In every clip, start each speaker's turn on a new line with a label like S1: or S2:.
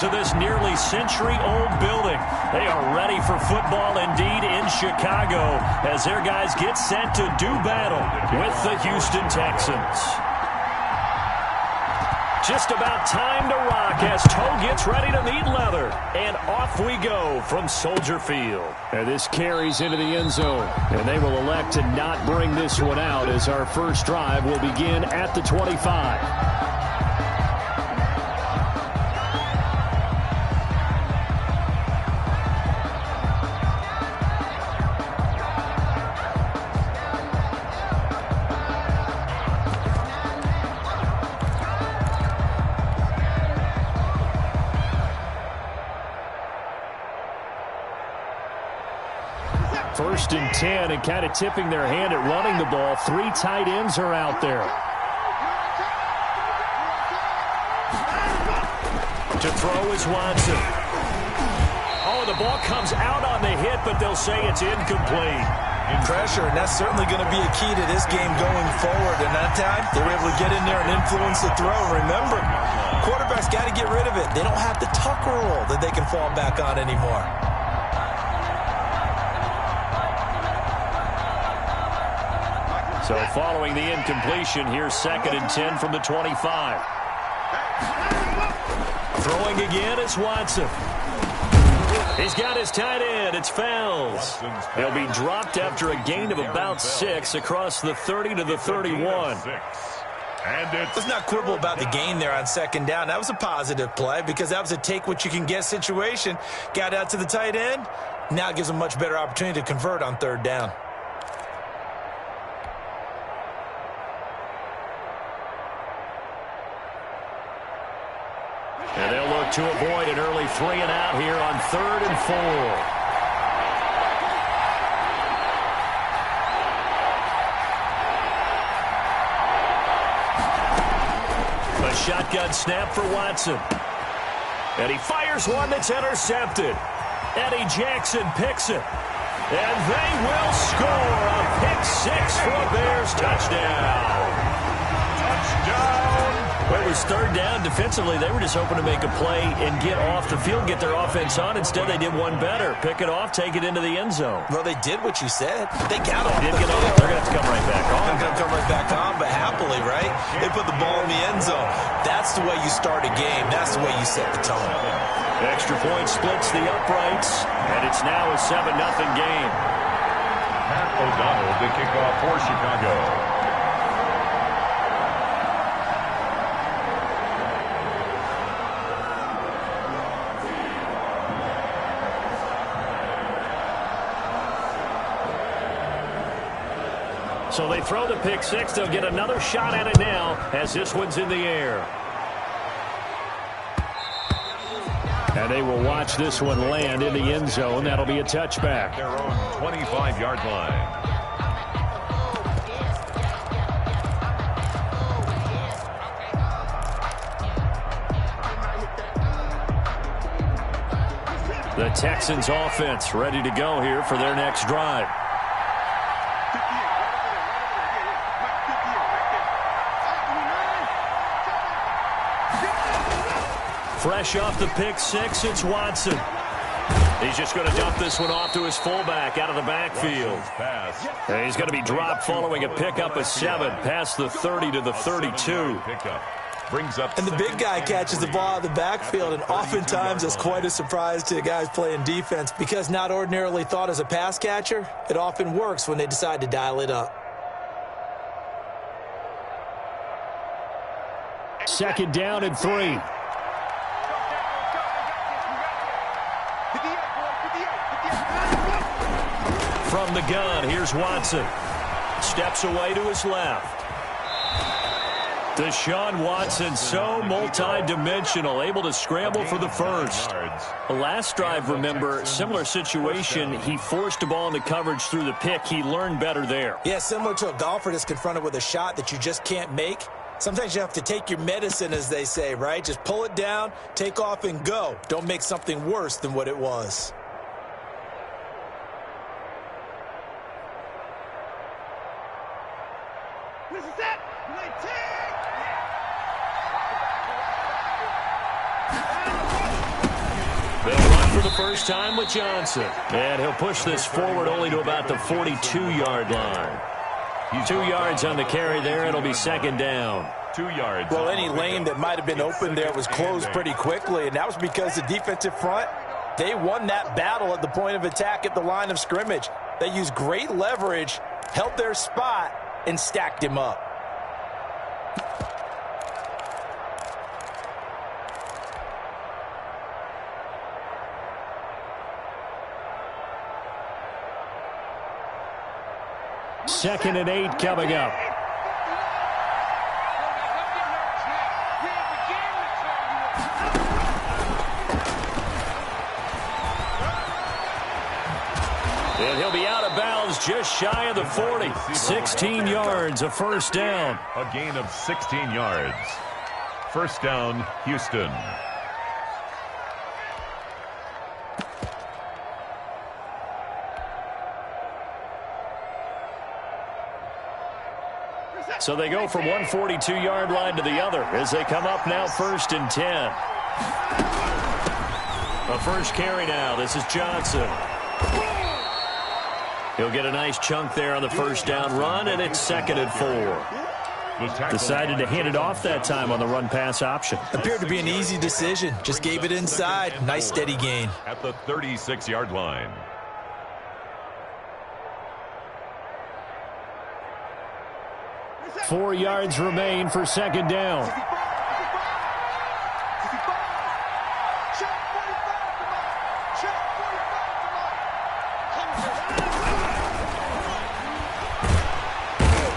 S1: To this nearly century-old building. They are ready for football indeed in Chicago as their guys get set to do battle with the Houston Texans. Just about time to rock as Toe gets ready to meet leather. And off we go from Soldier Field.
S2: And this carries into the end zone. And they will elect to not bring this one out as our first drive will begin at the 25. First and 10, and kind of tipping their hand at running the ball. 3 tight ends are out there.
S1: To throw is Watson. Oh, the ball comes out on the hit, but they'll say it's incomplete.
S3: Pressure, and that's certainly going to be a key to this game going forward. And that time, they were able to get in there and influence the throw. Remember, quarterbacks got to get rid of it. They don't have the tuck rule that they can fall back on anymore.
S1: So following the incompletion, here's 2nd and 10 from the 25. Throwing again, it's Watson. He's got his tight end. It's Fells. He'll be dropped after a gain of about 6 across the 30 to the 31.
S3: Let's not quibble about the gain there on 2nd down. That was a positive play because that was a take-what-you-can-get situation. Got out to the tight end. Now it gives them a much better opportunity to convert on 3rd down.
S1: And they'll look to avoid an early 3 and out here on 3rd and 4. A shotgun snap for Watson. And he fires one that's intercepted. Eddie Jackson picks it. And they will score a pick 6 for a Bears touchdown. Well, it was 3rd down. Defensively, they were just hoping to make a play and get off the field, get their offense on. Instead, they did one better. Pick it off, take it into the end zone.
S3: Well, they did what you said. They got off
S1: the
S3: field.
S1: They're going to have to come right back on.
S3: They're going to come right back on, but happily, right? They put the ball in the end zone. That's the way you start a game. That's the way you set the tone.
S1: Extra point splits the uprights, and it's now a 7-0 game.
S4: Pat O'Donnell to kick off for Chicago.
S1: So they throw the pick 6. They'll get another shot at it now as this one's in the air.
S2: And they will watch this one land in the end zone. That'll be a touchback.
S4: Their own 25-yard line.
S1: The Texans offense ready to go here for their next drive. Fresh off the pick 6, it's Watson. He's just going to dump this one off to his fullback out of the backfield. And he's going to be dropped following a pickup of 7 past the 30 to the 32.
S3: And the big guy catches the ball out of the backfield, and oftentimes it's quite a surprise to the guys playing defense because not ordinarily thought as a pass catcher, it often works when they decide to dial it up.
S2: 2nd down and 3.
S1: From the gun, here's Watson. Steps away to his left. Deshaun Watson, so multi-dimensional, able to scramble for the first. The last drive, remember, similar situation. He forced the ball into coverage through the pick. He learned better there.
S3: Yeah, similar to a golfer that's confronted with a shot that you just can't make. Sometimes you have to take your medicine, as they say, right? Just pull it down, take off, and go. Don't make something worse than what it was.
S1: for the first time with Johnson. And he'll push this forward only to about the 42-yard line. 2 yards on the carry there. It'll be second down.
S4: 2 yards.
S3: Well, any lane that might have been open there was closed pretty quickly, and that was because the defensive front, they won that battle at the point of attack at the line of scrimmage. They used great leverage, held their spot, and stacked him up.
S2: Second and 8 coming up.
S1: And he'll be out of bounds just shy of the 40. 16 yards, a first down.
S4: A gain of 16 yards. First down, Houston.
S2: So they go from one 42-yard line to the other as they come up now first and 10. A first carry now. This is Johnson. He'll get a nice chunk there on the first down run, and it's second and 4. Decided to hand it off that time on the run-pass option.
S3: Appeared to be an easy decision. Just gave it inside. Nice steady gain.
S4: At the 36-yard line.
S2: Four yards remain for second down.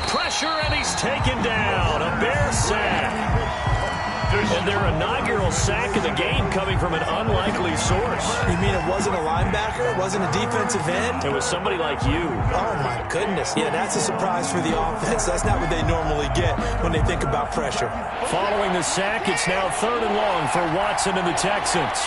S1: Pressure, and he's taken down. A Bear sack. And their inaugural sack of the game coming from an unlikely source.
S3: You mean it wasn't a linebacker? It wasn't a defensive end?
S1: It was somebody like you.
S3: Oh, my goodness. Yeah, that's a surprise for the offense. That's not what they normally get when they think about pressure.
S2: Following the sack, it's now third and long for Watson and the Texans.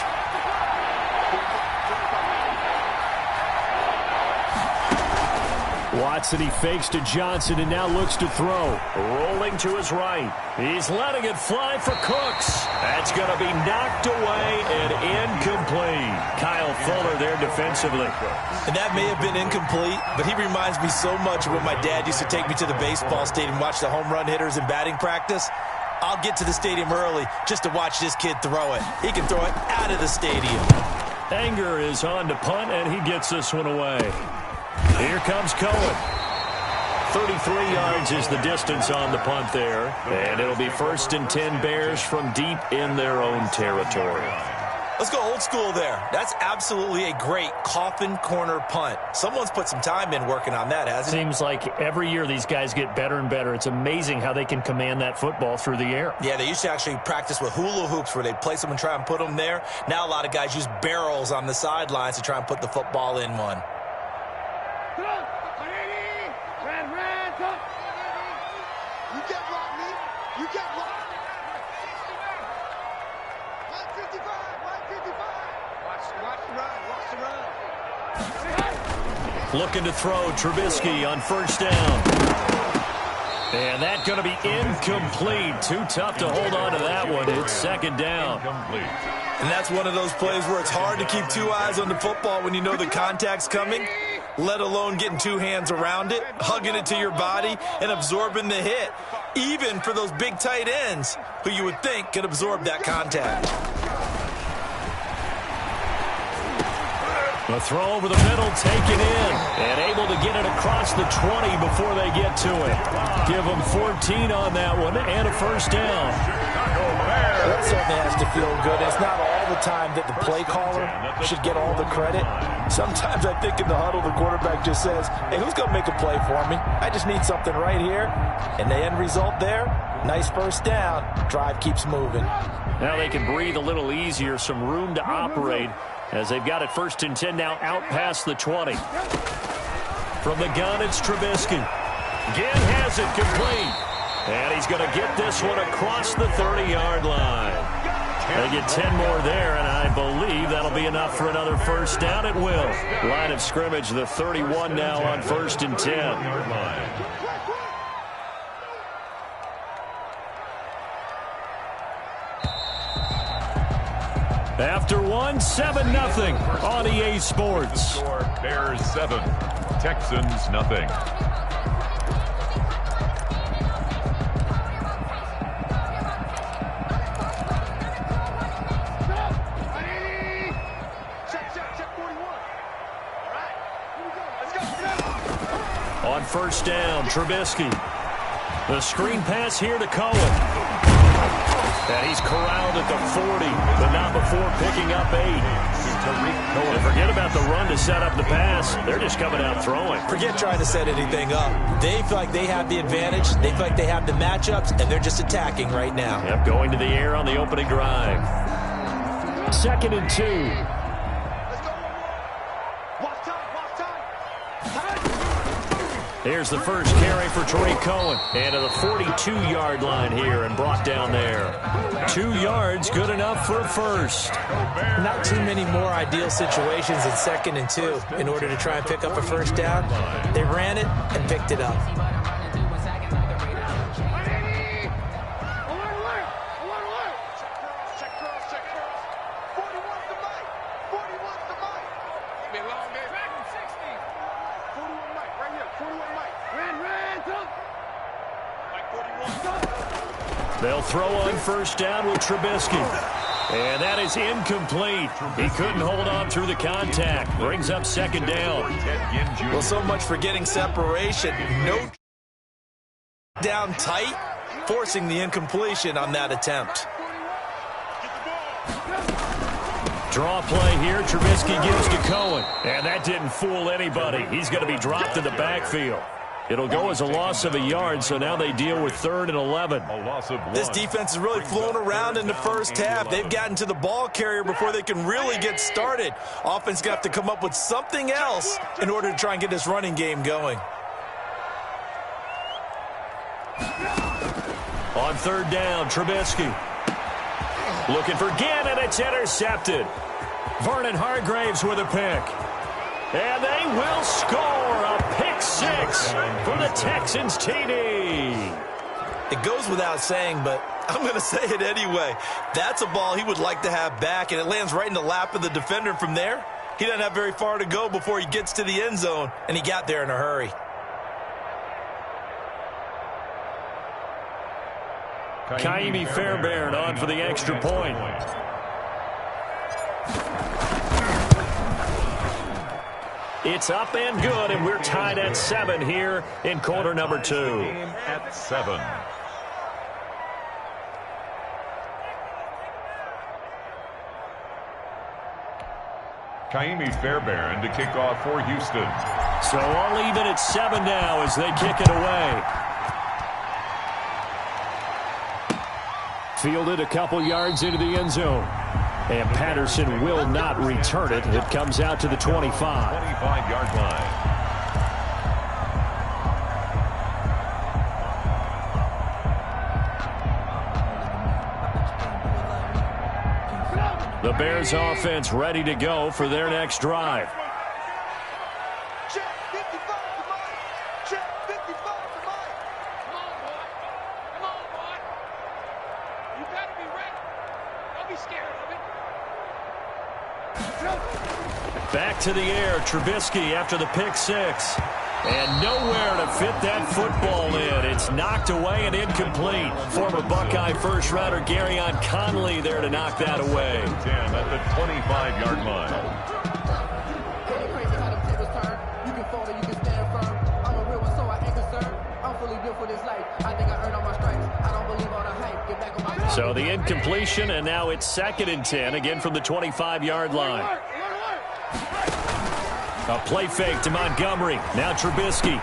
S2: Watson, he fakes to Johnson and now looks to throw.
S1: Rolling to his right. He's letting it fly for Cooks. That's going to be knocked away and incomplete. Kyle Fuller there defensively.
S3: And that may have been incomplete, but he reminds me so much of when my dad used to take me to the baseball stadium and watch the home run hitters in batting practice. I'll get to the stadium early just to watch this kid throw it. He can throw it out of the stadium.
S2: Anger is on to punt, and he gets this one away. Here comes Cohen.
S1: 33 yards is the distance on the punt there. And it'll be first and 10 Bears from deep in their own territory.
S3: Let's go old school there. That's absolutely a great coffin corner punt. Someone's put some time in working on that, hasn't it?
S2: Seems like every year these guys get better and better. It's amazing how they can command that football through the air.
S3: Yeah, they used to actually practice with hula hoops where they'd place them and try and put them there. Now a lot of guys use barrels on the sidelines to try and put the football in one.
S1: Looking to throw Trubisky on first down. And that's going to be incomplete. Too tough to hold on to that one. It's second down.
S3: And that's one of those plays where it's hard to keep two eyes on the football when you know the contact's coming, let alone getting two hands around it, hugging it to your body, and absorbing the hit, even for those big tight ends who you would think could absorb that contact.
S2: A throw over the middle, taken in, and able to get it across the 20 before they get to it. Give them 14 on that one, and a first down.
S3: That certainly has to feel good. It's not all the time that the play caller should get all the credit. Sometimes I think in the huddle, the quarterback just says, hey, who's going to make a play for me? I just need something right here. And the end result there, nice first down. Drive keeps moving.
S2: Now they can breathe a little easier, some room to operate, as they've got it first and 10 now out past the 20.
S1: From the gun, it's Trubisky. Ginn has it complete. And he's going to get this one across the 30-yard line. They get 10 more there, and I believe that'll be enough for another first down. It will. Line of scrimmage, the 31 now on first and 10.
S2: After one, 7-0 on EA Sports.
S4: Bears 7, Texans nothing.
S2: On first down, Trubisky. The screen pass here to Cohen. And he's corralled at the 40, but not before picking up 8. And forget about the run to set up the pass. They're just coming out throwing.
S3: Forget trying to set anything up. They feel like they have the advantage. They feel like they have the matchups, and they're just attacking right now.
S2: Yep, going to the air on the opening drive. 2nd and 2. Here's the first carry for Tariq Cohen. And to the 42-yard line here and brought down there. 2 yards, good enough for a first.
S3: Not too many more ideal situations in 2nd and 2 in order to try and pick up a first down. They ran it and picked it up.
S2: They'll throw on first down with Trubisky. And that is incomplete. He couldn't hold on through the contact. Brings up 2nd down.
S3: Well, so much for getting separation. No down tight, forcing the incompletion on that attempt.
S2: Draw play here. Trubisky gives to Cohen. And that didn't fool anybody. He's going to be dropped in the backfield. It'll go as a loss of a yard, so now they deal with 3rd and 11.
S4: A loss of 1.
S3: This defense has really flown around in the first half. They've gotten to the ball carrier before they can really get started. Offense going to have to come up with something else in order to try and get this running game going.
S2: On 3rd down, Trubisky. Looking for Ginn, and it's intercepted. Vernon Hargraves with a pick. And they will score a pick 6 for the Texans TD.
S3: It goes without saying, but I'm going to say it anyway. That's a ball he would like to have back, and it lands right in the lap of the defender from there. He doesn't have very far to go before he gets to the end zone, and he got there in a hurry.
S2: Kaimi Fairbairn on for the extra point. It's up and good, and we're tied at 7 here in quarter number 2.
S4: Game at 7. Kaimi Fairbairn to kick off for Houston.
S2: So all even at 7 now as they kick it away. Fielded a couple yards into the end zone. And Patterson will not return it. It comes out to the 25.
S4: 25-yard line.
S2: The Bears offense ready to go for their next drive. Back to the air, Trubisky after the pick 6. And nowhere to fit that football in. It's knocked away and incomplete. Former Buckeye first-rounder Garyon Conley there to knock that away.
S4: 10 at the 25-yard line.
S2: So the incompletion, and now it's 2nd and 10, again from the 25-yard line. A play fake to Montgomery. Now Trubisky.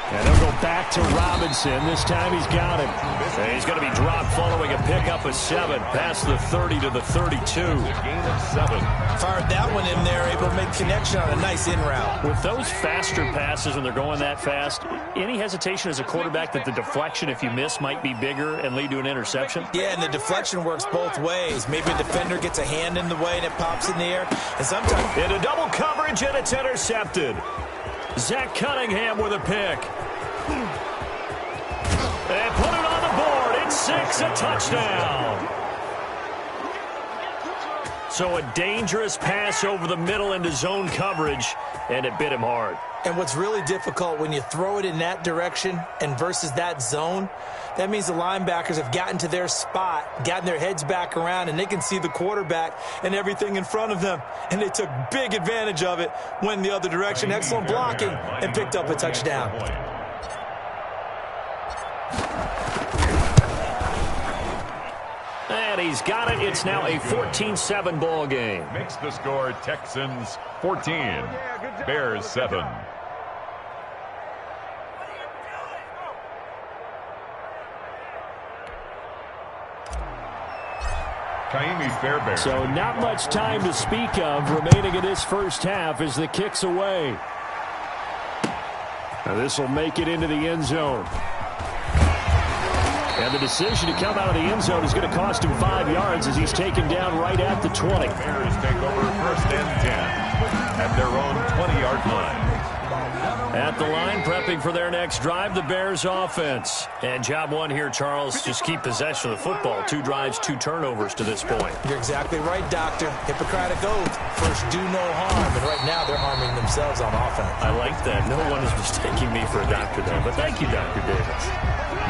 S2: And they'll go back to Robinson. This time he's got him. And he's going to be dropped following a pickup of 7. Past the 30 to the 32.
S4: Gain of 7.
S3: Fired that one in there, able to make connection on a nice in route.
S2: With those faster passes when they're going that fast, any hesitation as a quarterback that the deflection, if you miss, might be bigger and lead to an interception?
S3: Yeah, and the deflection works both ways. Maybe a defender gets a hand in the way and it pops in the air. And sometimes
S2: into double coverage, and it's intercepted. Zach Cunningham with a pick. And put it on the board. It's 6, a touchdown.
S1: So a dangerous pass over the middle into zone coverage, and it bit him hard.
S3: And what's really difficult when you throw it in that direction and versus that zone, that means the linebackers have gotten to their spot, gotten their heads back around, and they can see the quarterback and everything in front of them. And they took big advantage of it, went the other direction. Excellent blocking, and picked up a touchdown.
S1: And he's got it. It's now a 14-7 ball game.
S4: Makes the score Texans 14, Bears 7.
S1: So not much time to speak of remaining in this first half as the kick's away. Now this will make it into the end zone. And the decision to come out of the end zone is going to cost him 5 yards as he's taken down right at the 20.
S4: Bears take over first and 10 at their own 20-yard line.
S1: At the line, prepping for their next drive, the Bears offense. And job one here, Charles, just keep possession of the football. 2 drives, 2 turnovers to this point.
S3: You're exactly right, Doctor. Hippocratic oath. First, do no harm. And right now, they're harming themselves on offense.
S1: I like that. No one is mistaking me for a doctor there. But thank you, Dr. Davis.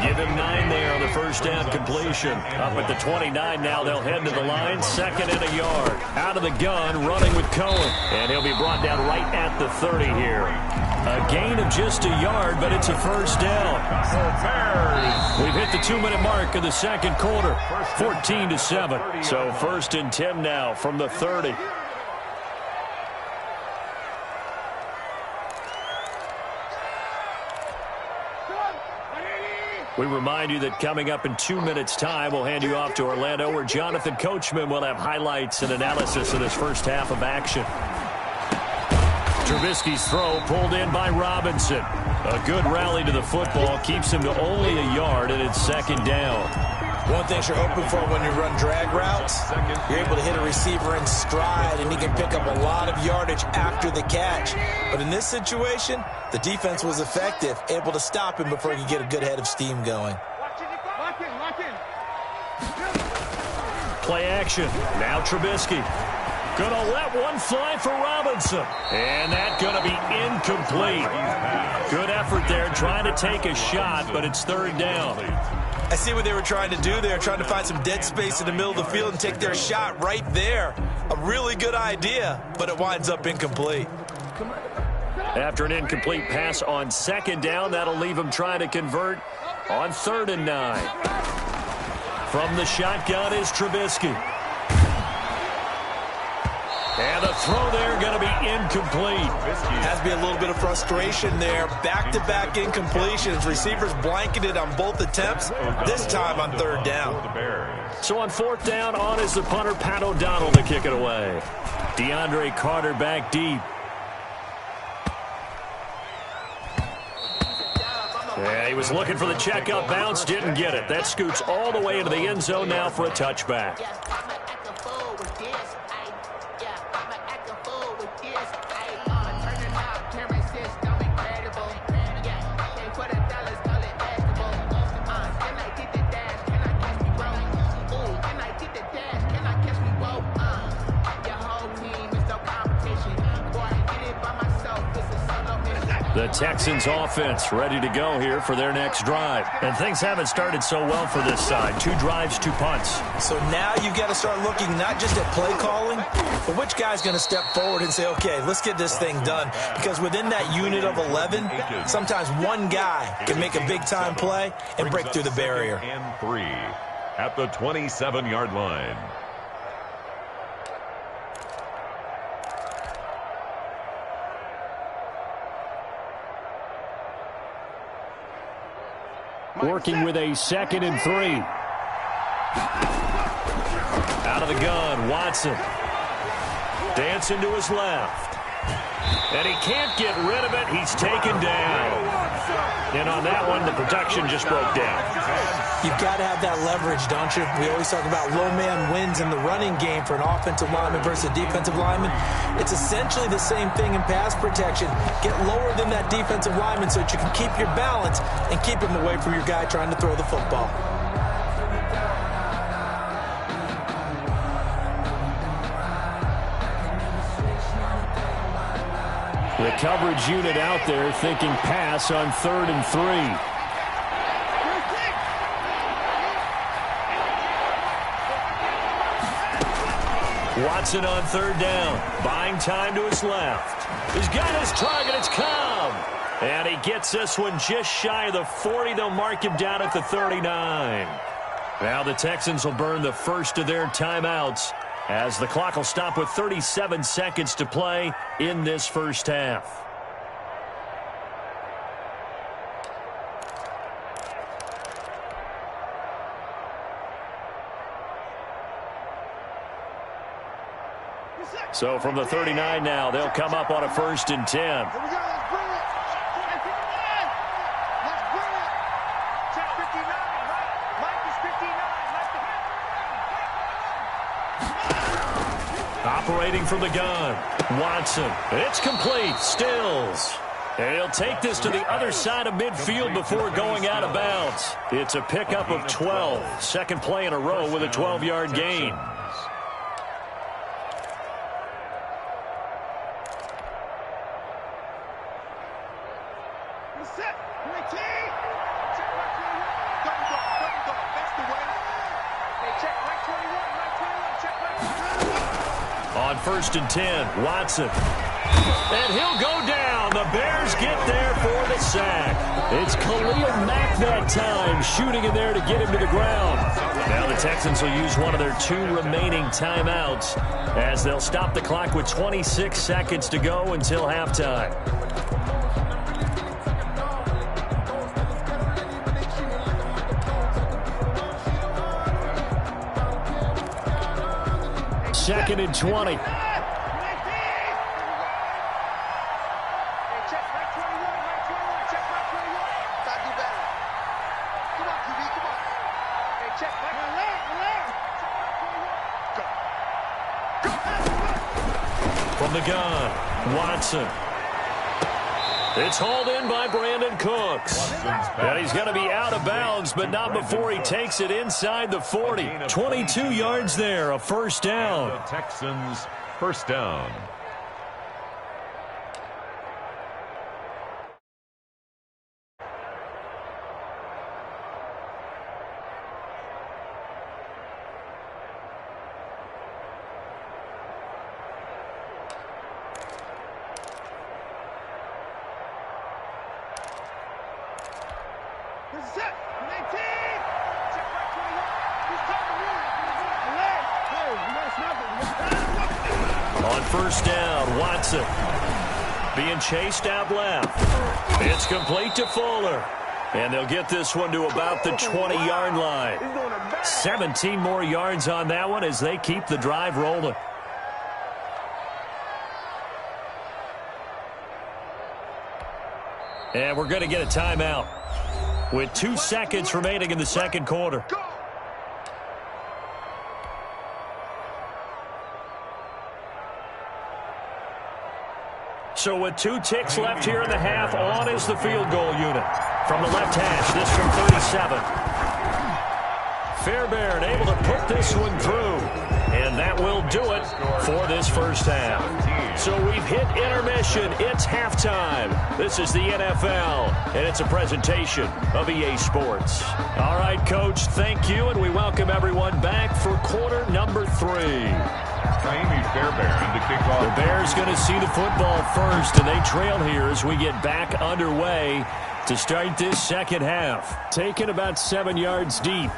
S1: Give him 9 there on the first down completion. Up at the 29 now, they'll head to the line. 2nd and a yard. Out of the gun, running with Cohen. And he'll be brought down right at the 30 here. A gain of just a yard, but it's a first down. We've hit the 2-minute mark of the second quarter. 14-7. So 1st and 10 now from the 30. We remind you that coming up in 2 minutes' time, we'll hand you off to Orlando, where Jonathan Coachman will have highlights and analysis of this first half of action. Trubisky's throw pulled in by Robinson. A good rally to the football keeps him to only a yard, and it's 2nd down.
S3: One thing you're hoping for when you run drag routes, you're able to hit a receiver in stride, and he can pick up a lot of yardage after the catch. But in this situation, the defense was effective, able to stop him before he could get a good head of steam going.
S1: Play action. Now Trubisky. Gonna let one fly for Robinson. And that's gonna be incomplete. Good effort there, trying to take a shot, but it's 3rd down.
S3: I see what they were trying to do there, trying to find some dead space in the middle of the field and take their shot right there. A really good idea, but it winds up incomplete.
S1: After an incomplete pass on 2nd down, that'll leave him trying to convert on 3rd and 9. From the shotgun is Trubisky. And the throw there going to be incomplete.
S3: Has to be a little bit of frustration there. Back-to-back incompletions. Receivers blanketed on both attempts, this time on 3rd down.
S1: So on 4th down, on is the punter, Pat O'Donnell, to kick it away. DeAndre Carter back deep. Yeah, he was looking for the check-up bounce, didn't get it. That scoots all the way into the end zone now for a touchback. The Texans offense ready to go here for their next drive. And things haven't started so well for this side. 2 drives, 2 punts.
S3: So now you've got to start looking not just at play calling, but which guy's going to step forward and say, okay, let's get this thing done. Because within that unit of 11, sometimes one guy can make a big-time play and break through the barrier.
S4: And 3 at the 27-yard line.
S1: Working with a 2nd and 3. Out of the gun, Watson. Dancing to his left. And he can't get rid of it. He's taken down. And on that one, the protection just broke down.
S3: You've got to have that leverage, don't you? We always talk about low man wins in the running game for an offensive lineman versus a defensive lineman. It's essentially the same thing in pass protection. Get lower than that defensive lineman so that you can keep your balance and keep him away from your guy trying to throw the football.
S1: The coverage unit out there thinking pass on 3rd and 3. Watson on 3rd down, buying time to his left. He's got his target, it's Cobb. And he gets this one just shy of the 40. They'll mark him down at the 39. Now the Texans will burn the first of their timeouts as the clock will stop with 37 seconds to play in this first half. So from the 39 now, they'll come up on a 1st and 10. Operating from the gun, Watson. It's complete. Stills. And he'll take this to the other side of midfield before going out of bounds. It's a pickup of 12. Second play in a row with a 12-yard gain. On 1st and 10, Watson. And he'll go down. The Bears get there for the sack. It's Khalil Mack that time, shooting in there to get him to the ground. Now the Texans will use one of their 2 remaining timeouts as they'll stop the clock with 26 seconds to go until halftime. Second and 20. From the gun, Watson. It's hauled in by Brandon Cooks. And he's going to be out of bounds, but not before he takes it inside the 40. 22 yards there, a 1st down.
S4: The Texans, 1st down.
S1: On 1st down, Watson being chased out left. It's complete to Fuller. And they'll get this one to about the 20-yard line. 17 more yards on that one as they keep the drive rolling. And we're going to get a timeout with 2 seconds remaining in the second quarter. So with 2 ticks left here in the half, on is the field goal unit. From the left hash, this from 37. Fairbairn able to put this one through. And that will do it for this first half. So we've hit intermission. It's halftime. This is the NFL, and it's a presentation of EA Sports. All right, Coach, thank you, and we welcome everyone back for quarter number 3.
S4: Fairbairn to kick off.
S1: The Bears going to see the football first, and they trail here as we get back underway to start this second half. Taken about 7 yards deep.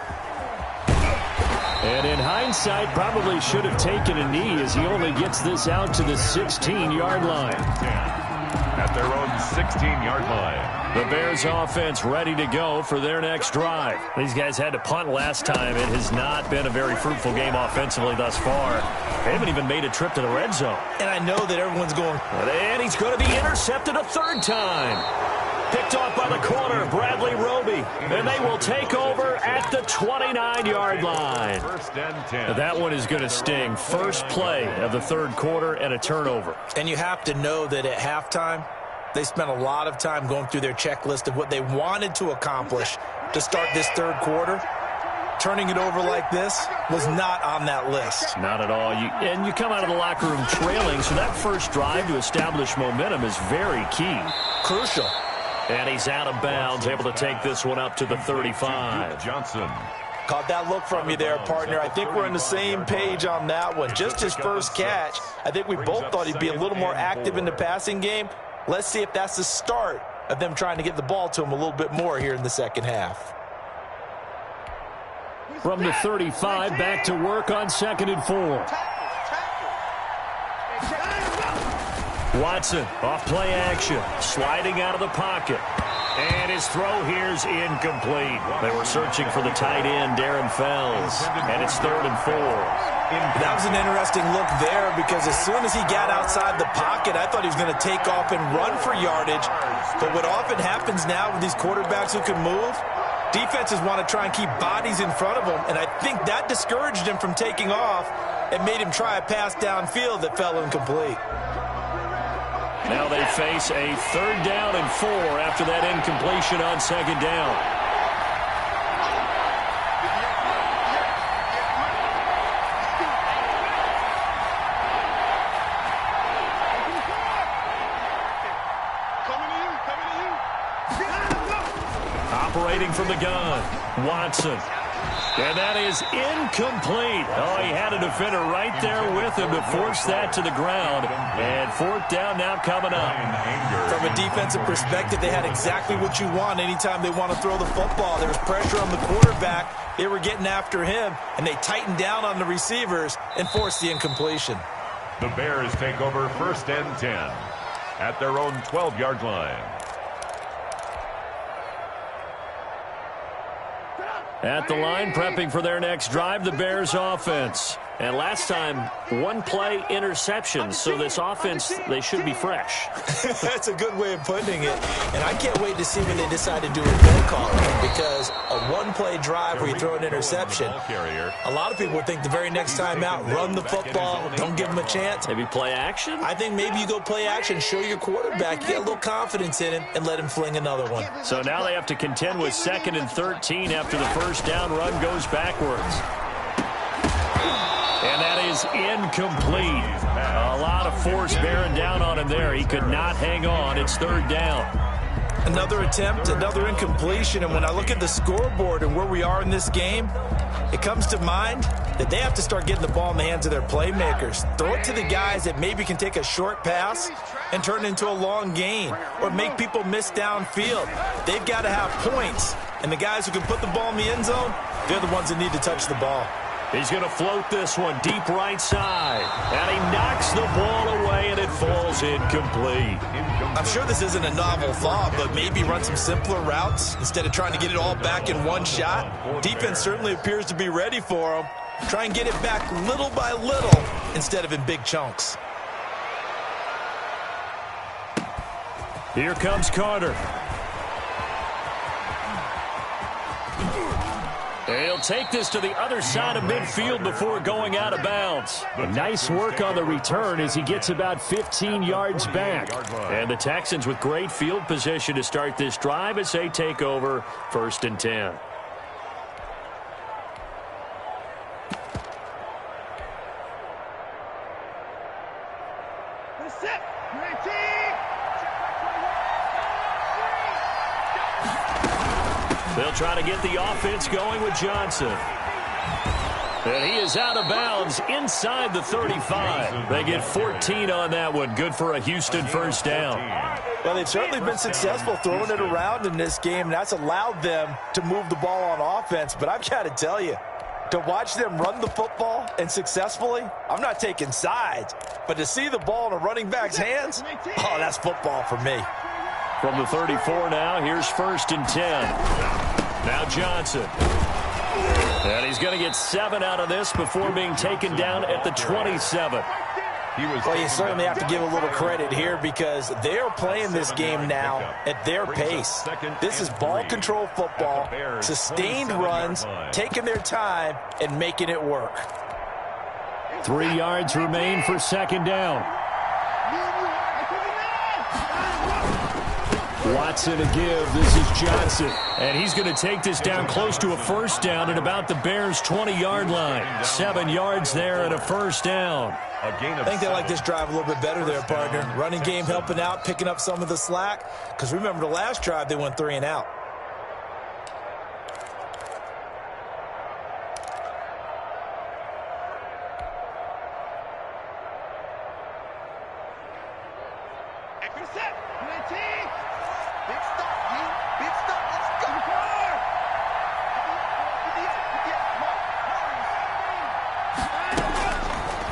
S1: And in hindsight, probably should have taken a knee as he only gets this out to the 16-yard line.
S4: At their own 16-yard line.
S1: The Bears offense ready to go for their next drive. These guys had to punt last time. It has not been a very fruitful game offensively thus far. They haven't even made a trip to the red zone.
S3: And I know that everyone's going.
S1: And he's going to be intercepted a 3rd time. Picked off by the corner, Bradley Roby. And they will take over at the 29-yard line.
S4: 1st and 10.
S1: That one is going to sting. First play of the 3rd quarter and a turnover.
S3: And you have to know that at halftime, they spent a lot of time going through their checklist of what they wanted to accomplish to start this 3rd quarter. turning it over like this was not on that list.
S1: Not at all. You come out of the locker room trailing, so that first drive to establish momentum is very key.
S3: Crucial.
S1: And he's out of bounds, able to take this one up to the 35.
S4: Johnson.
S3: Caught that look from you there, partner. I think we're on the same page on that one. Just his first catch, I think we both thought he'd be a little more active in the passing game. Let's see if that's the start of them trying to get the ball to him a little bit more here in the second half.
S1: From the 35, back to work on 2nd and 4. Watson, off play action, sliding out of the pocket. And his throw here's incomplete. They were searching for the tight end, Darren Fells. And it's 3rd and 4.
S3: That was an interesting look there because as soon as he got outside the pocket, I thought he was going to take off and run for yardage. But what often happens now with these quarterbacks who can move, defenses want to try and keep bodies in front of them, and I think that discouraged him from taking off and made him try a pass downfield that fell incomplete.
S1: Now they face a 3rd down and 4 after that incompletion on 2nd down. Operating from the gun, Watson. And that is incomplete. Oh, he had a defender right there with him to force that to the ground. And 4th down now coming up.
S3: From a defensive perspective, they had exactly what you want anytime they want to throw the football. There was pressure on the quarterback. They were getting after him, and they tightened down on the receivers and forced the incompletion.
S4: The Bears take over 1st and 10 at their own 12-yard line.
S1: At the line, prepping for their next drive, the Bears offense. And last time, 1-play interception, so this offense, they should be fresh.
S3: That's a good way of putting it. And I can't wait to see when they decide to do a play calling, because a 1-play drive where you throw an interception, a lot of people would think the very next time out, run the football, don't give them a chance.
S1: Maybe play action?
S3: I think maybe you go play action, show your quarterback, get a little confidence in him, and let him fling another one.
S1: So now they have to contend with 2nd and 13 after the first down run goes backwards. And that is incomplete. A lot of force bearing down on him there. He could not hang on. It's 3rd down.
S3: Another attempt, another incompletion. And when I look at the scoreboard and where we are in this game, it comes to mind that they have to start getting the ball in the hands of their playmakers. Throw it to the guys that maybe can take a short pass and turn it into a long gain or make people miss downfield. They've got to have points. And the guys who can put the ball in the end zone, they're the ones that need to touch the ball.
S1: He's going to float this one deep right side. And he knocks the ball away, and it falls incomplete.
S3: I'm sure this isn't a novel thought, but maybe run some simpler routes instead of trying to get it all back in one shot. Defense certainly appears to be ready for him. Try and get it back little by little instead of in big chunks.
S1: Here comes Carter. He'll take this to the other side of midfield before going out of bounds. Nice work on the return as he gets about 15 yards back. And the Texans with great field position to start this drive as they take over 1st and 10. They'll try to get the offense going with Johnson. And he is out of bounds inside the 35. They get 14 on that one. Good for a Houston 1st down.
S3: Well, they've certainly been successful throwing it around in this game, and that's allowed them to move the ball on offense. But I've got to tell you, to watch them run the football and successfully, I'm not taking sides, but to see the ball in a running back's hands, oh, that's football for me.
S1: From the 34 now, here's 1st and 10. Now Johnson. And he's going to get 7 out of this before being taken down at the 27.
S3: Well, you certainly have to give a little credit here because they're playing this game now at their pace. This is ball control football, sustained runs, taking their time, and making it work.
S1: 3 yards remain for 2nd down. Watson to give. This is Johnson. And he's going to take this down close to a first down at about the Bears' 20-yard line. 7 yards there and a first down.
S3: I think they like this drive a little bit better there, partner. Running game helping out, picking up some of the slack. Because remember, the last drive, they went 3 and out.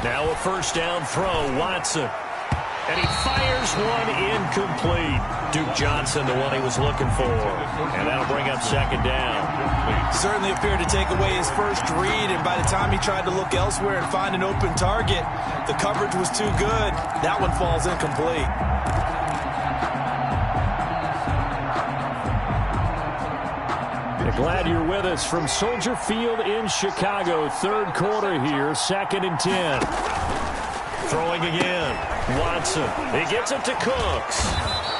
S1: Now a first down throw, Watson. And he fires one incomplete. Duke Johnson, the one he was looking for. And that'll bring up second down.
S3: Certainly appeared to take away his first read, and by the time he tried to look elsewhere and find an open target, the coverage was too good. That one falls incomplete.
S1: Glad you're with us from Soldier Field in Chicago. Third quarter here, 2nd and 10. Throwing again. Watson. He gets it to Cooks.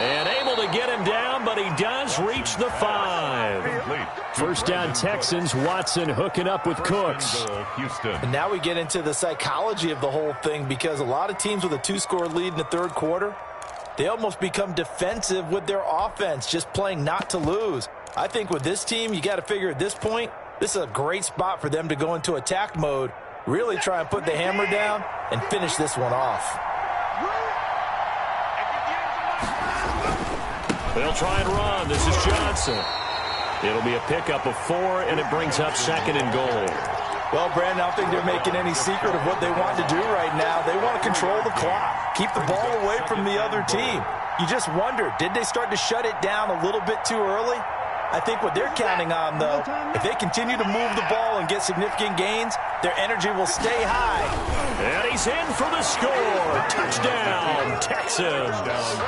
S1: And able to get him down, but he does reach the 5. First down Texans. Watson hooking up with Cooks.
S3: And now we get into the psychology of the whole thing, because a lot of teams with a 2-score lead in the third quarter, they almost become defensive with their offense, just playing not to lose. I think with this team, you got to figure at this point, this is a great spot for them to go into attack mode, really try and put the hammer down and finish this one off.
S1: They'll try and run. This is Johnson. It'll be a pickup of 4, and it brings up 2nd and goal.
S3: Well, Brandon, I don't think they're making any secret of what they want to do right now. They want to control the clock, keep the ball away from the other team. You just wonder, did they start to shut it down a little bit too early? I think what they're counting on, though, if they continue to move the ball and get significant gains, their energy will stay high.
S1: And he's in for the score. Touchdown, Texans.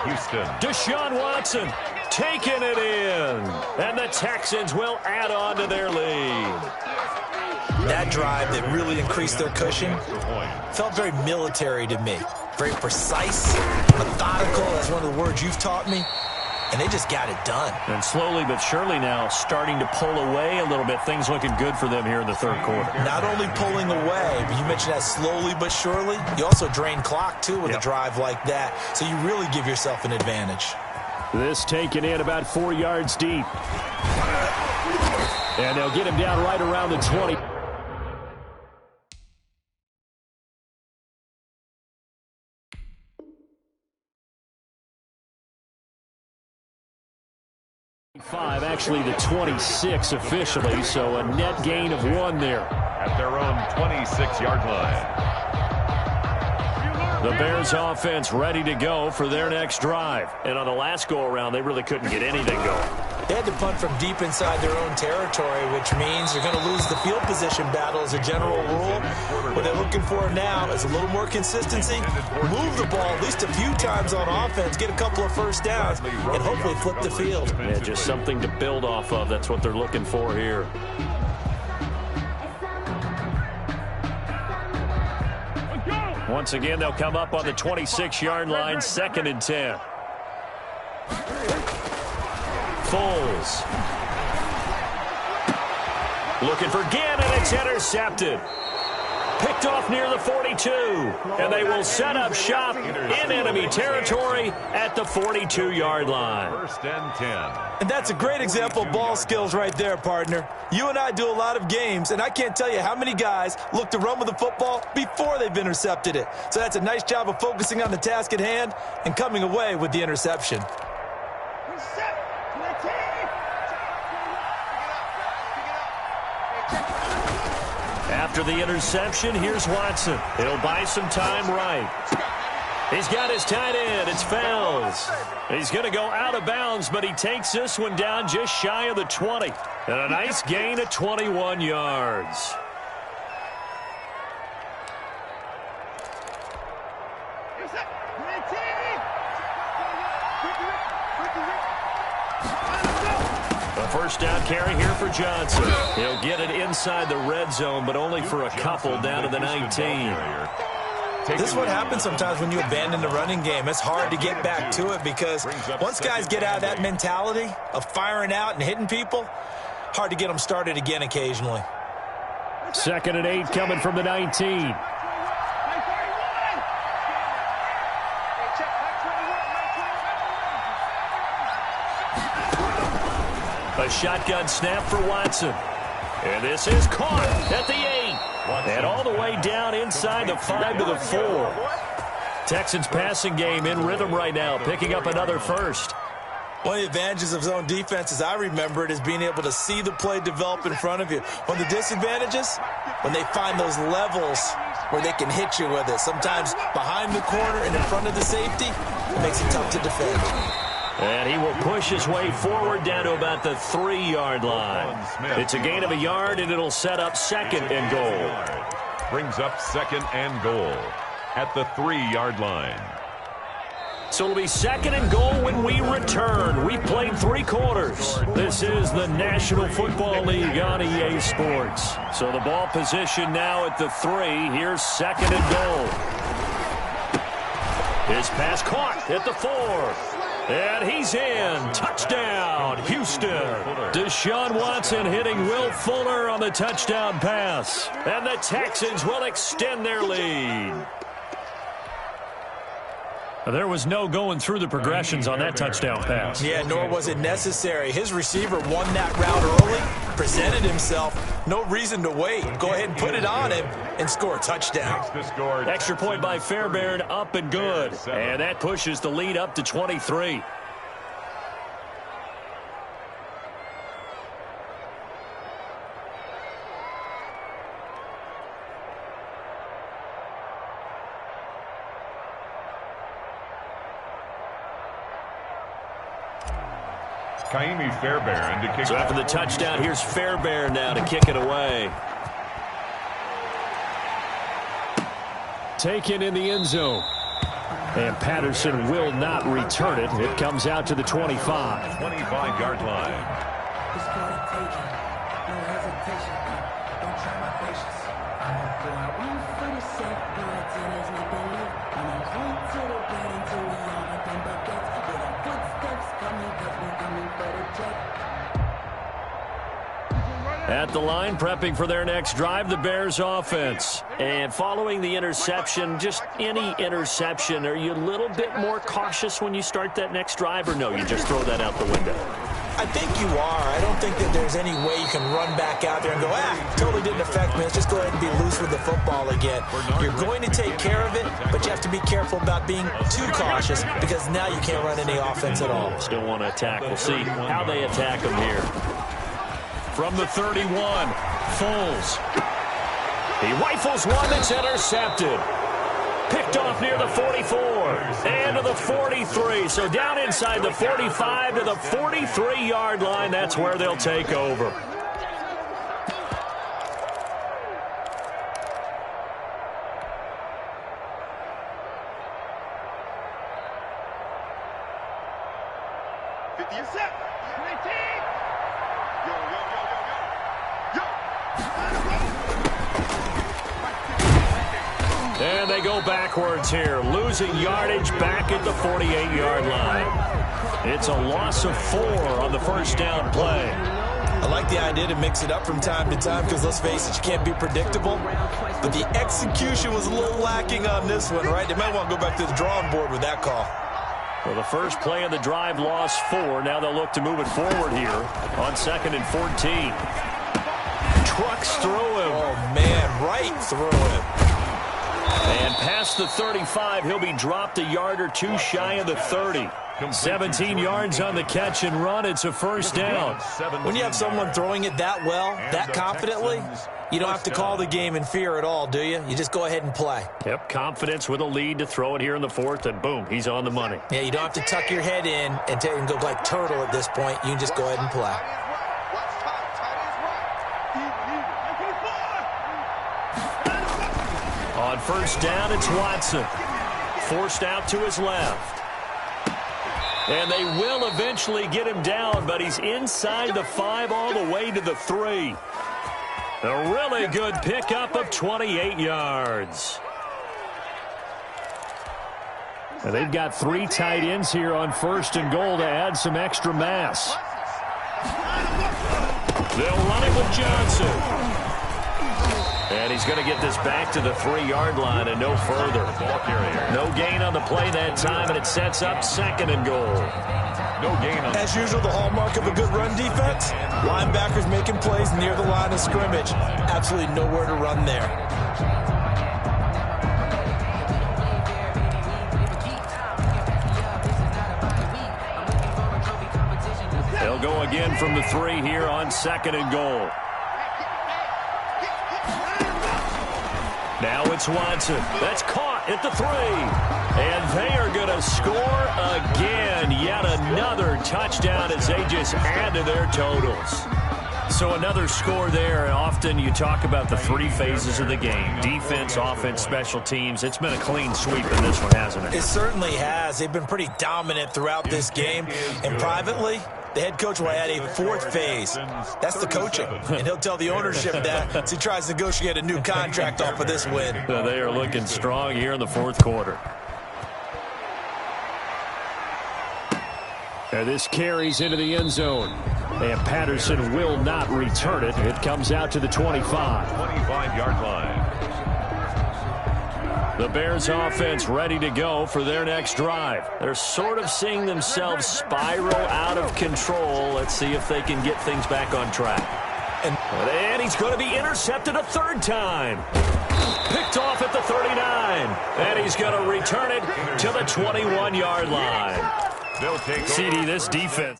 S4: Houston.
S1: Deshaun Watson taking it in. And the Texans will add on to their lead.
S3: That drive that really increased their cushion felt very military to me. Very precise, methodical. That's one of the words you've taught me. And they just got it done.
S1: And slowly but surely now starting to pull away a little bit. Things looking good for them here in the third quarter.
S3: Not only pulling away, but you mentioned that slowly but surely. You also drain clock, too, with a drive like that. So you really give yourself an advantage.
S1: This taken in about 4 yards deep. And they'll get him down right around the 20. Actually the 26 officially, so a net gain of 1 there.
S4: At their own 26-yard line.
S1: The Bears offense ready to go for their next drive. And on the last go-around, they really couldn't get anything going.
S3: They had to punt from deep inside their own territory, which means they're going to lose the field position battle as a general rule. What they're looking for now is a little more consistency, move the ball at least a few times on offense, get a couple of first downs, and hopefully flip the field.
S1: Yeah, just something to build off of. That's what they're looking for here. Once again, they'll come up on the 26-yard line, 2nd and 10. Foles. Looking for Ginn, and it's intercepted. Picked off near the 42. And they will set up shop in enemy territory at the 42-yard line.
S4: 1st and 10.
S3: And that's a great example of ball skills right there, partner. You and I do a lot of games, and I can't tell you how many guys look to run with the football before they've intercepted it. So that's a nice job of focusing on the task at hand and coming away with the interception.
S1: After the interception, here's Watson. He'll buy some time right. He's got his tight end. It's Fells. He's going to go out of bounds, but he takes this one down just shy of the 20. And a nice gain of 21 yards. First down carry here for Johnson. He'll get it inside the red zone, but only for a couple down to the 19.
S3: This is what happens sometimes when you abandon the running game. It's hard to get back to it because once guys get out of that mentality of firing out and hitting people, hard to get them started again occasionally.
S2: 2nd and 8 coming from the 19. A shotgun snap for Watson. And this is caught at the 8. And all the way down inside the 5 to the 4. Texans passing game in rhythm right now, picking up another first.
S3: One of the advantages of zone defense, as I remember it, is being able to see the play develop in front of you. One of the disadvantages, when they find those levels where they can hit you with it. Sometimes behind the corner and in front of the safety, it makes it tough to defend.
S2: And he will push his way forward down to about the 3-yard line. It's a gain of a yard, and it'll set up 2nd and goal.
S4: Brings up 2nd and goal at the 3-yard line.
S2: So it'll be 2nd and goal when we return. We've played 3 quarters. This is the National Football League on EA Sports. So the ball position now at the 3. Here's 2nd and goal. His pass caught at the 4. And he's in. Touchdown, Houston. Deshaun Watson hitting Will Fuller on the touchdown pass. And the Texans will extend their lead. There was no going through the progressions on that touchdown pass.
S3: Yeah, nor was it necessary. His receiver won that route early, presented himself. No reason to wait. Go ahead and put it on him and score a touchdown.
S2: Extra point by Fairbairn, up and good. And that pushes the lead up to 23.
S4: Kaimi Fairbairn to kick.
S2: So after the touchdown, here's Fairbairn now to kick it away. Taken in the end zone. And Patterson will not return it. It comes out to the 25.
S4: 25-yard line.
S2: At the line, prepping for their next drive, the Bears offense. And following the interception, just any interception, are you a little bit more cautious when you start that next drive, or no, you just throw that out the window?
S3: I think you are. I don't think that there's any way you can run back out there and go, totally didn't affect me. Let's just go ahead and be loose with the football again. You're going to take care of it, but you have to be careful about being too cautious because now you can't run any offense at all.
S2: Still want to attack. We'll see how they attack them here. From the 31, Foles. He rifles one that's intercepted. Picked off near the 44 and to the 43. So down inside the 45 to the 43-yard line. That's where they'll take over. And they go backwards here, losing yardage back at the 48-yard line. It's a loss of 4 on the first down play.
S3: I like the idea to mix it up from time to time because, let's face it, you can't be predictable. But the execution was a little lacking on this one, right? They might want to go back to the drawing board with that call.
S2: Well, the first play of the drive lost 4. Now they'll look to move it forward here on 2nd and 14. Trucks through him.
S3: Oh, man, right through him.
S2: And past the 35, he'll be dropped a yard or 2 shy of the 30. 17 yards on the catch and run. It's a first down.
S3: When you have someone throwing it that well, that confidently, you don't have to call the game in fear at all, do you? You just go ahead and play.
S2: Yep, confidence with a lead to throw it here in the 4th, and boom, he's on the money.
S3: Yeah, you don't have to tuck your head in and go like turtle at this point. You can just go ahead and play.
S2: On first down, it's Watson. Forced out to his left. And they will eventually get him down, but he's inside the 5 all the way to the 3. A really good pickup of 28 yards. And they've got 3 tight ends here on 1st and goal to add some extra mass. They'll run it with Johnson. And he's going to get this back to the 3-yard line and no further. No gain on the play that time, and it sets up 2nd and goal.
S3: No gain on. As usual, the hallmark of a good run defense, linebackers making plays near the line of scrimmage. Absolutely nowhere to run there.
S2: They'll go again from the 3 here on 2nd and goal. Now it's Watson. That's caught at the 3. And they are going to score again. Yet another touchdown as they just add to their totals. So another score there. Often you talk about the 3 phases of the game. Defense, offense, special teams. It's been a clean sweep in this one, hasn't it?
S3: It certainly has. They've been pretty dominant throughout this game. And privately, the head coach will add a 4th phase. That's the coaching. And he'll tell the ownership that as he tries to negotiate a new contract off of this win.
S2: They are looking strong here in the 4th quarter. And this carries into the end zone. And Patterson will not return it. It comes out to the 25.
S4: 25-yard line.
S2: The Bears offense ready to go for their next drive. They're sort of seeing themselves spiral out of control. Let's see if they can get things back on track. And he's going to be intercepted a 3rd time. Picked off at the 39. And he's going to return it to the 21-yard line. CD, this defense,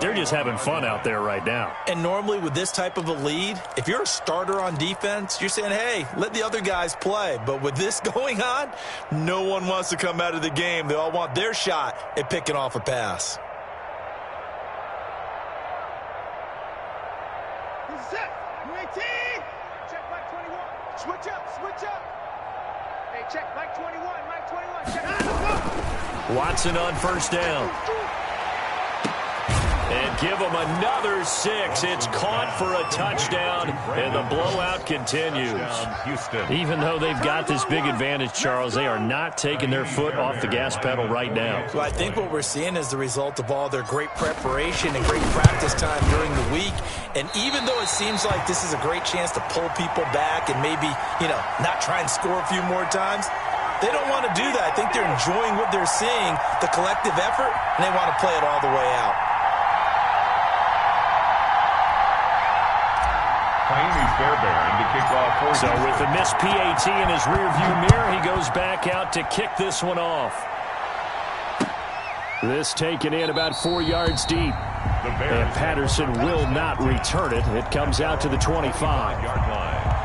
S2: they're just having fun out there right now.
S3: And normally with this type of a lead, if you're a starter on defense, you're saying, hey, let the other guys play. But with this going on, no one wants to come out of the game. They all want their shot at picking off a pass.
S5: This is it. UAT. Check Mike 21. Switch up, switch up. Hey, check Mike 21, Mike 21. Check.
S2: Watson on 1st down. And give them another 6. It's caught for a touchdown, and the blowout continues. Even though they've got this big advantage, Charles, they are not taking their foot off the gas pedal right now.
S3: Well, I think what we're seeing is the result of all their great preparation and great practice time during the week. And even though it seems like this is a great chance to pull people back and maybe, not try and score a few more times, they don't want to do that. I think they're enjoying what they're seeing, the collective effort, and they want to play it all the way out.
S2: So with the missed PAT in his rearview mirror, he goes back out to kick this one off. This taken in about 4 yards deep. And Patterson will not return it. It comes out to the 25-yard line.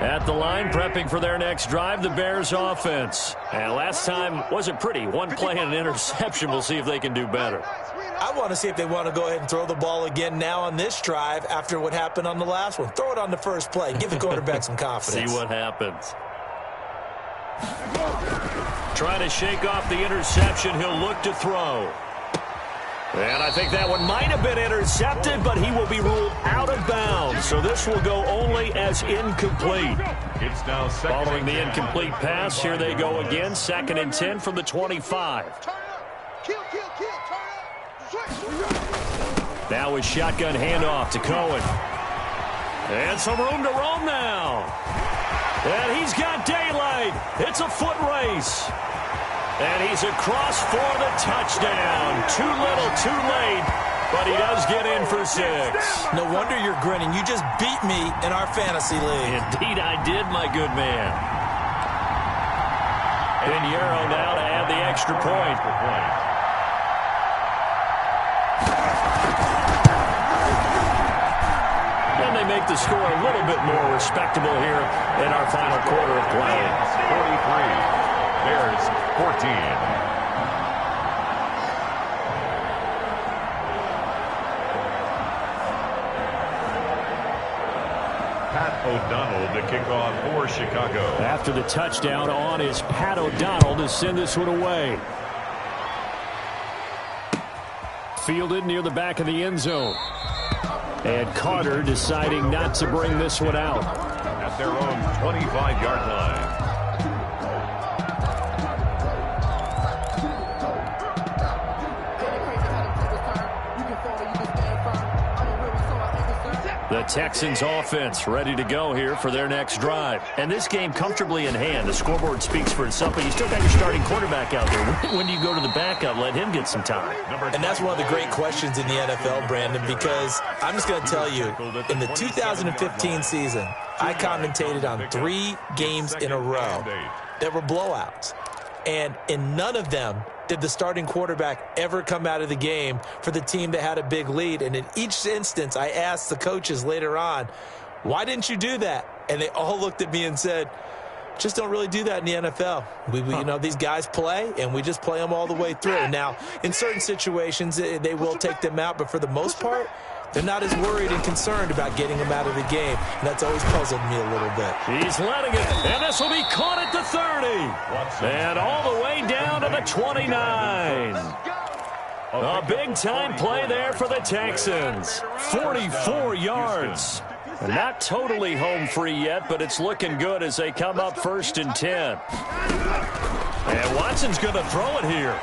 S2: At the line, prepping for their next drive, the Bears offense. And last time wasn't pretty. 1 play and an interception. We'll see if they can do better.
S3: I want to see if they want to go ahead and throw the ball again now on this drive after what happened on the last one. Throw it on the first play. Give the quarterback some confidence.
S2: See what happens. Trying to shake off the interception. He'll look to throw. And I think that one might have been intercepted, but he will be ruled out of bounds. So this will go only as incomplete.
S4: It's now
S2: following the incomplete pass. Here they go again. 2nd and 10 from the 25. Now with shotgun handoff to Cohen. And some room to roam now. And he's got daylight. It's a foot race. And he's across for the touchdown. Too little, too late, but he does get in for 6.
S3: No wonder you're grinning. You just beat me in our fantasy league.
S2: Indeed I did, my good man. Pinheiro now to add the extra point. And they make the score a little bit more respectable here in our final quarter of play.
S4: 43. Bears 14. Pat O'Donnell to kick off for Chicago.
S2: After the touchdown on is Pat O'Donnell to send this one away. fielded near the back of the end zone. And Carter deciding not to bring this one out.
S4: At their own 25-yard line.
S2: The Texans offense ready to go here for their next drive. And this game comfortably in hand. The scoreboard speaks for itself, but you still got your starting quarterback out there. When do you go to the backup? Let him get some time.
S3: And that's one of the great questions in the NFL, Brandon, because I'm just going to tell you, in the 2015 season, I commentated on 3 games in a row that were blowouts. And in none of them did the starting quarterback ever come out of the game for the team that had a big lead. And in each instance, I asked the coaches later on, why didn't you do that? And they all looked at me and said, just don't really do that in the NFL. You know, these guys play, and we just play them all the way through. Now, in certain situations, they will take them out, but for the most part, they're not as worried and concerned about getting them out of the game. And that's always puzzled me a little bit.
S2: He's letting it, and this will be caught at the 30. And all the way down to the 29. A big-time play there for the Texans. 44 yards. Not totally home free yet, but it's looking good as they come up 1st and 10. And Watson's going to throw it here.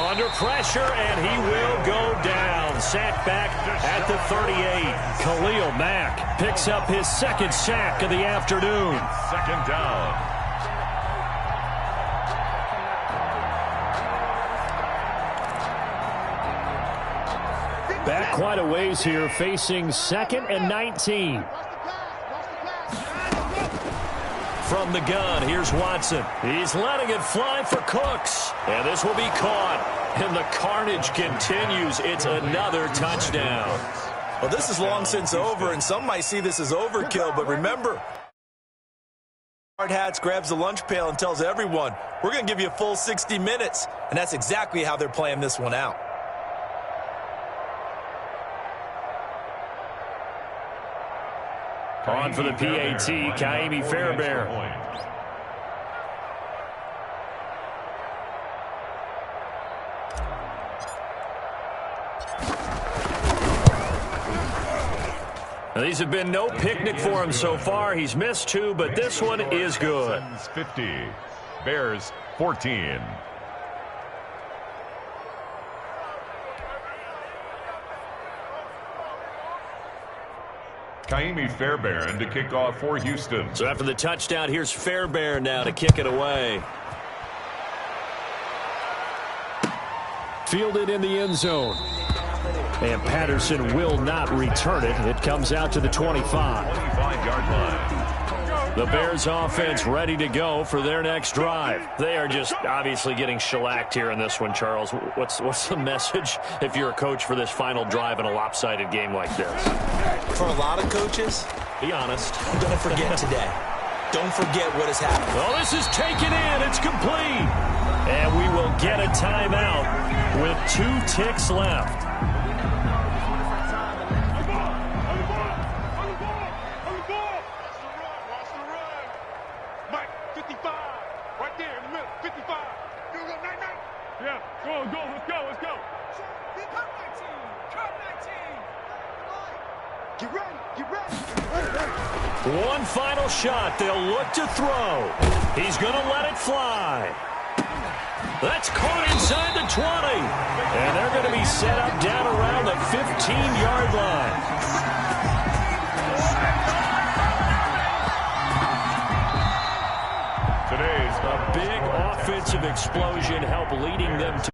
S2: Under pressure, and he will go down. Sack back at the 38. Khalil Mack picks up his 2nd sack of the afternoon.
S4: 2nd down.
S2: Back quite a ways here, facing 2nd and 19. From the gun, here's Watson. He's letting it fly for Cooks. And this will be caught. And the carnage continues. It's another touchdown.
S3: Well, this is long since over, and some might see this as overkill. But remember, Hard Hats grabs the lunch pail and tells everyone, we're going to give you a full 60 minutes. And that's exactly how they're playing this one out.
S2: On for the PAT, Kaimi Fairbairn. Now, these have been no picnic for him so far. He's missed 2, but this one is good.
S4: 50, Bears 14. Kaimi Fairbairn to kick off for Houston.
S2: So after the touchdown, here's Fairbairn now to kick it away. Fielded in the end zone. And Patterson will not return it. It comes out to the 25.
S4: 25-yard line.
S2: The Bears offense ready to go for their next drive. They are just obviously getting shellacked here in this one, Charles. What's the message if you're a coach for this final drive in a lopsided game like this?
S3: For a lot of coaches,
S2: be honest.
S3: Don't forget today. Don't forget what has happened.
S2: Oh, this is taken in. It's complete. And we will get a timeout with 2 ticks left. One final shot. They'll look to throw. He's going to let it fly. That's caught inside the 20. And they're going to be set up down around the 15-yard line. Today's a big offensive explosion helped leading them to